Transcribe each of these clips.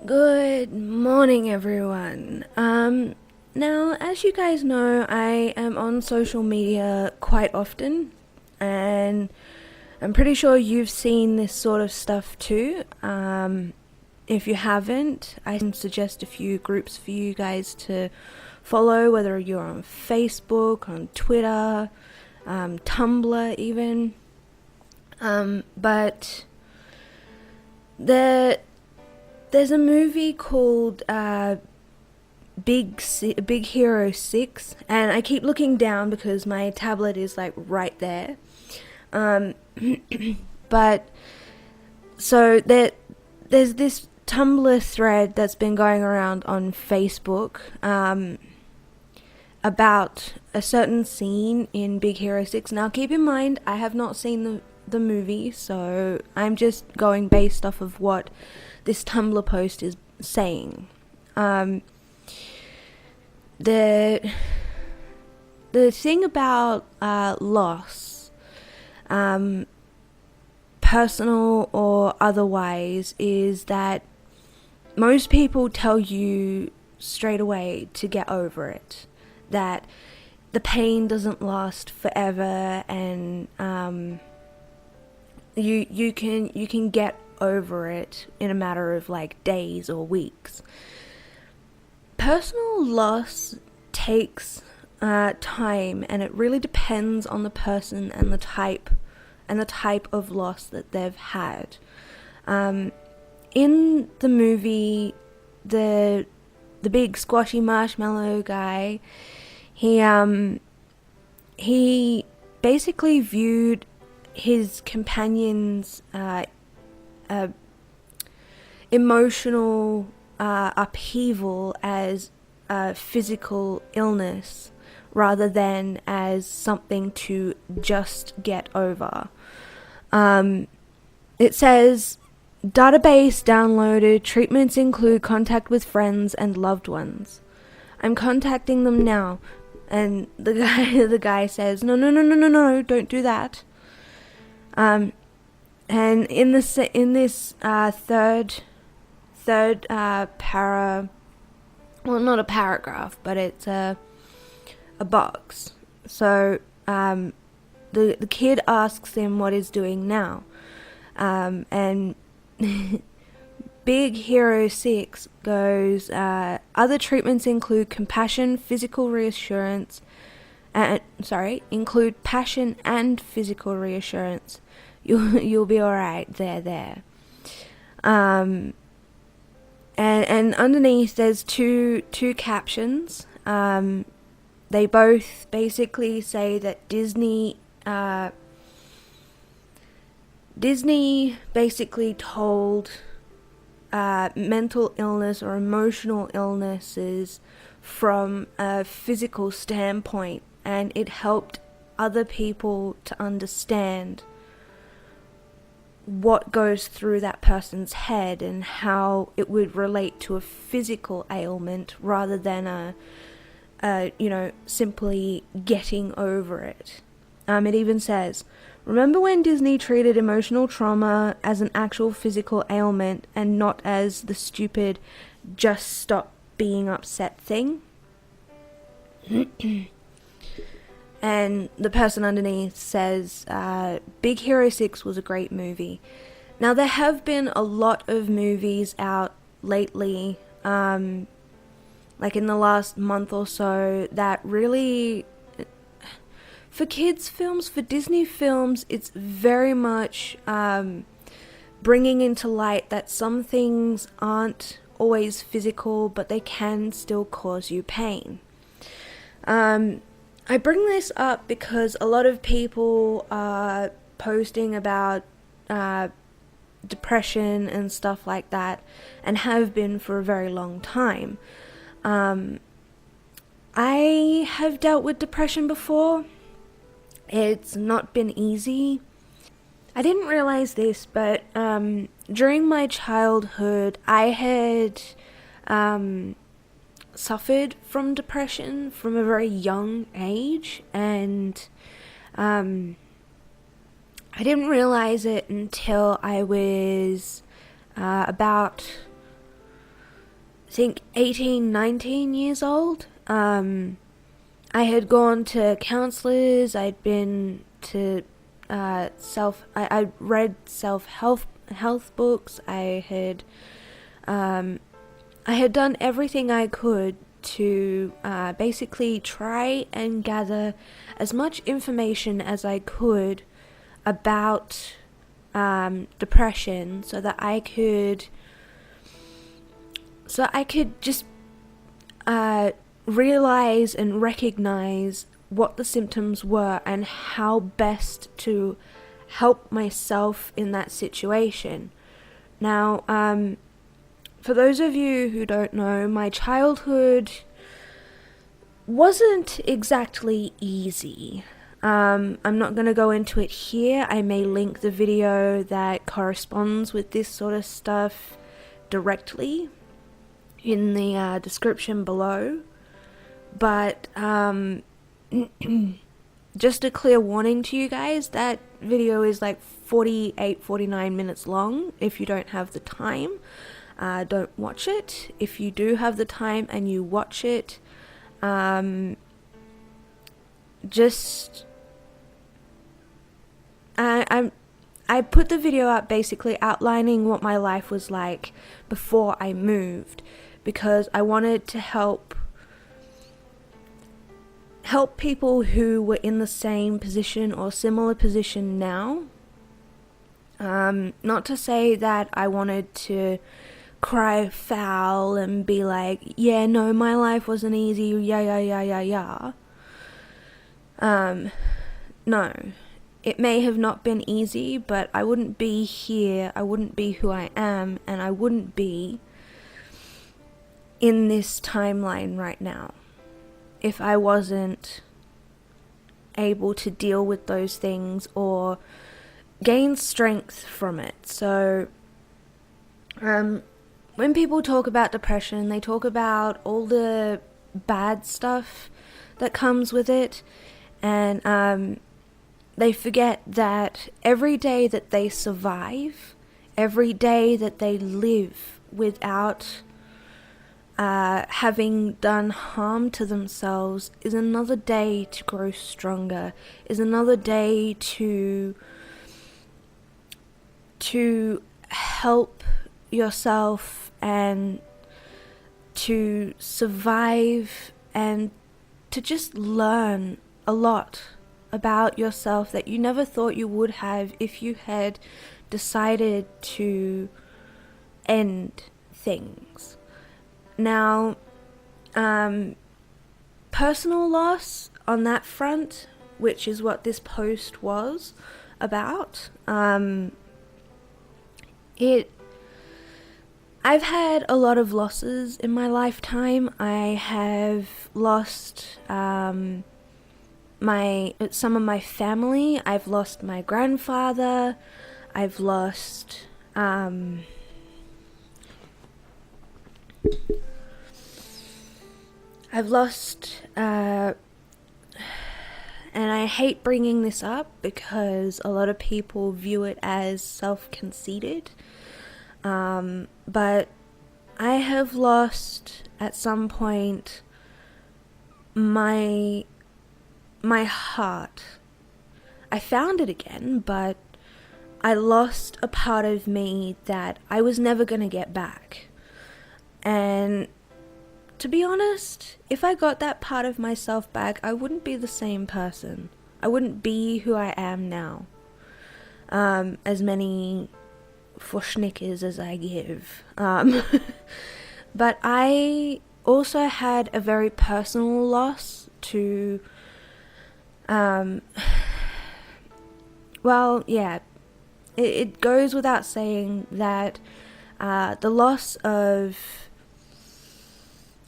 Good morning, everyone. Now, as you guys know, I am on social media quite often, and I'm pretty sure you've seen this sort of stuff too. If you haven't, I can suggest a few groups for you guys to follow, whether you're on Facebook, on Twitter, Tumblr even. But there's a movie called Big Hero 6, and I keep looking down because my tablet is like right there. But so there's this Tumblr thread that's been going around on Facebook about a certain scene in Big Hero 6. Now keep in mind, I have not seen the movie, so I'm just going based off of what this Tumblr post is saying. The thing about loss, personal or otherwise, is that most people tell you straight away to get over it, that the pain doesn't last forever, and you can get over it in a matter of like days or weeks. Personal loss takes time, and it really depends on the person and the type of loss that they've had. In the movie, the big squashy marshmallow guy, he basically viewed his companion's emotional upheaval as a physical illness rather than as something to just get over. It says, database downloaded, treatments include contact with friends and loved ones. I'm contacting them now. And the guy says, no, don't do that. And in this third para, well, not a paragraph, but it's a box. So the kid asks him what he's doing now, and Big Hero 6 goes, other treatments include compassion, physical reassurance, include passion and physical reassurance. You'll be alright there. And underneath there's two captions. They both basically say that Disney basically told mental illness or emotional illnesses from a physical standpoint, and it helped other people to understand what goes through that person's head and how it would relate to a physical ailment rather than a simply getting over it. It even says, remember when Disney treated emotional trauma as an actual physical ailment and not as the stupid just stop being upset thing? And the person underneath says, Big Hero 6 was a great movie. Now, there have been a lot of movies out lately, like in the last month or so, that really, for kids' films, for Disney films, it's very much bringing into light that some things aren't always physical, but they can still cause you pain. I bring this up because a lot of people are posting about depression and stuff like that, and have been for a very long time. I have dealt with depression before. It's not been easy. I didn't realize this, but during my childhood, I had suffered from depression from a very young age, and I didn't realize it until I was about think 18, 19 years old. I had gone to counselors. I'd been to I read health books. I had done everything I could to basically try and gather as much information as I could about depression, so I could just realize and recognize what the symptoms were and how best to help myself in that situation. Now, for those of you who don't know, my childhood wasn't exactly easy. I'm not going to go into it here. I may link the video that corresponds with this sort of stuff directly in the description below. But just a clear warning to you guys, that video is like 49 minutes long. If you don't have the time, don't watch it. If you do have the time and you watch it, I put the video up basically outlining what my life was like before I moved, because I wanted to help people who were in the same position or similar position now. Not to say that I wanted to cry foul and be like, yeah, no, my life wasn't easy, yeah. No. It may have not been easy, but I wouldn't be here, I wouldn't be who I am, and I wouldn't be in this timeline right now if I wasn't able to deal with those things or gain strength from it. So, when people talk about depression, they talk about all the bad stuff that comes with it, and they forget that every day that they survive, every day that they live without having done harm to themselves is another day to grow stronger, is another day to help yourself and to survive and to just learn a lot about yourself that you never thought you would have if you had decided to end things. Now, personal loss on that front, which is what this post was about, I've had a lot of losses in my lifetime. I have lost some of my family. I've lost my grandfather. I've lost and I hate bringing this up because a lot of people view it as self-conceited, but I have lost at some point my heart. I found it again, but I lost a part of me that I was never going to get back. And to be honest, if I got that part of myself back, I wouldn't be the same person. I wouldn't be who I am now. As many Forschnickers as I give. But I also had a very personal loss to, well, yeah, it goes without saying that the loss of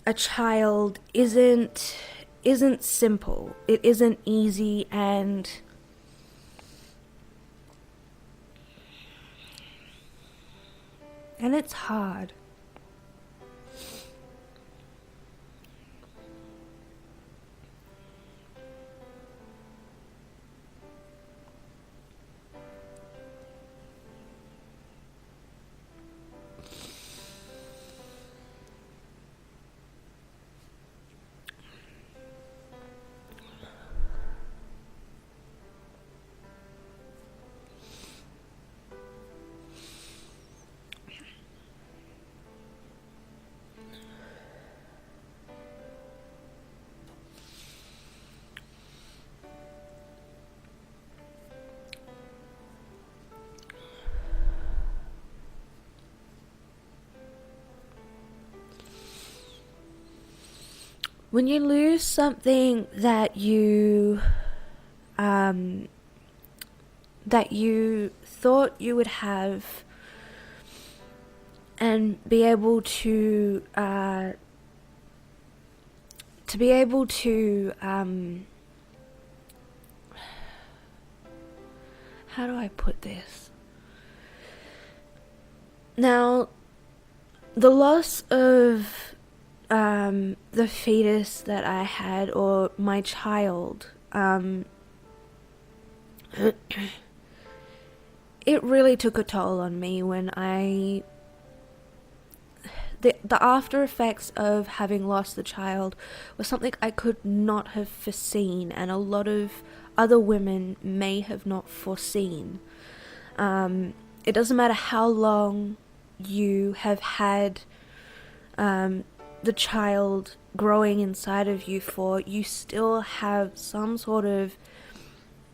a child isn't simple. It isn't easy, and it's hard. when you lose something that you thought you would have, and be able to how do I put this? Now, the loss of the fetus that I had, or my child, it really took a toll on me when the after effects of having lost the child was something I could not have foreseen, and a lot of other women may have not foreseen. It doesn't matter how long you have had the child growing inside of you for, you still have some sort of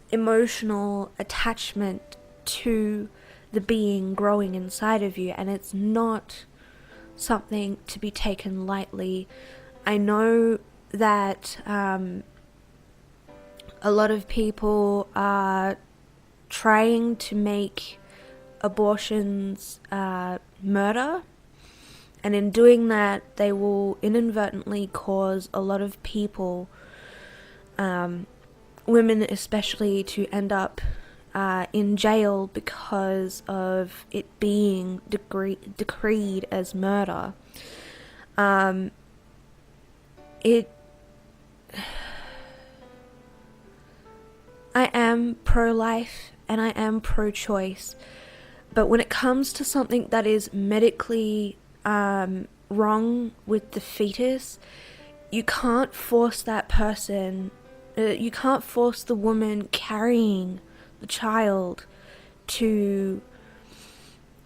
emotional attachment to the being growing inside of you, and it's not something to be taken lightly. I know that a lot of people are trying to make abortions murder, and in doing that they will inadvertently cause a lot of people, women especially, to end up in jail because of it being decreed as murder. I am pro-life and I am pro-choice, but when it comes to something that is medically wrong with the fetus, you can't force that person, you can't force the woman carrying the child to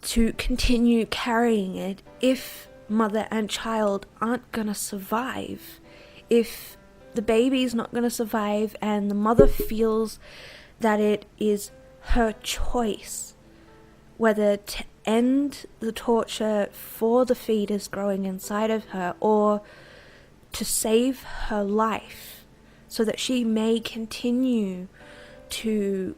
continue carrying it if mother and child aren't gonna survive. If the baby's not gonna survive and the mother feels that it is her choice whether to end the torture for the fetus growing inside of her or to save her life so that she may continue to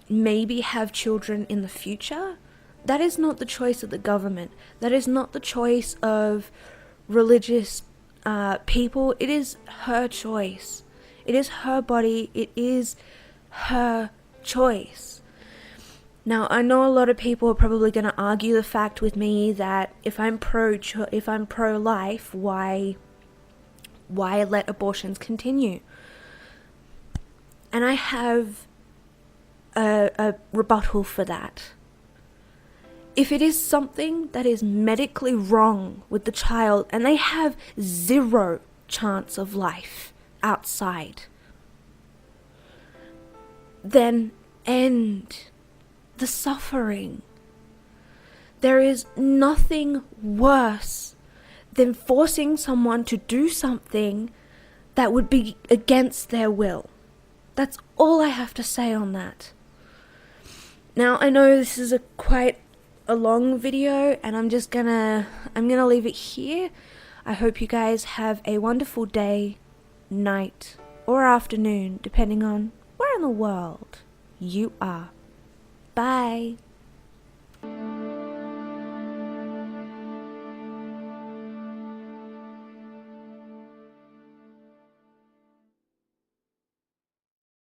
maybe have children in the future, that is not the choice of the government. That is not the choice of religious people. It is her choice. It is her body. It is her choice. Now, I know a lot of people are probably going to argue the fact with me that if I'm pro-life, why let abortions continue? And I have a rebuttal for that. If it is something that is medically wrong with the child and they have zero chance of life outside, then end the suffering. There is nothing worse than forcing someone to do something that would be against their will. That's all I have to say on that. Now, I know this is quite a long video, and I'm gonna leave it here. I hope you guys have a wonderful day, night, or afternoon, depending on where in the world you are. Bye.